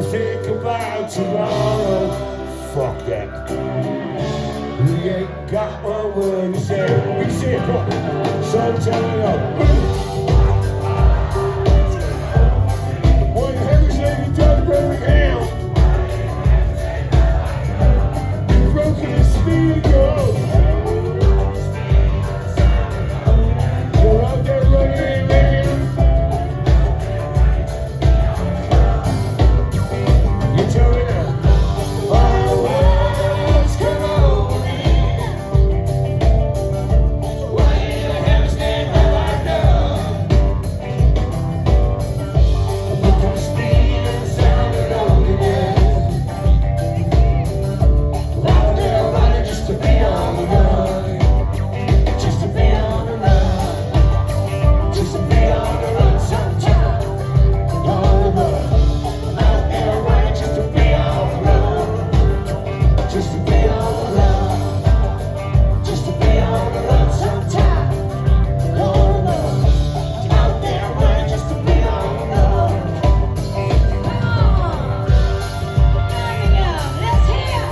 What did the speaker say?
think about tomorrow. Fuck that. We ain't got one word to say. We say it, come on. So tell me up. One heavy slave you done Birmingham. You broken the speed, girl. You're out there running, man. You tell me now. All words can only. What in the heaven's name have I done? Look at the speed and sound of loneliness. Out there running just to be on the run. Just to be on the run. Just to be on the run sometime. On the run. Out there running just to be on the run. Just to be on the run. Just to be on the run sometime. On the run. Out there running just to be on the run. Let's hear it.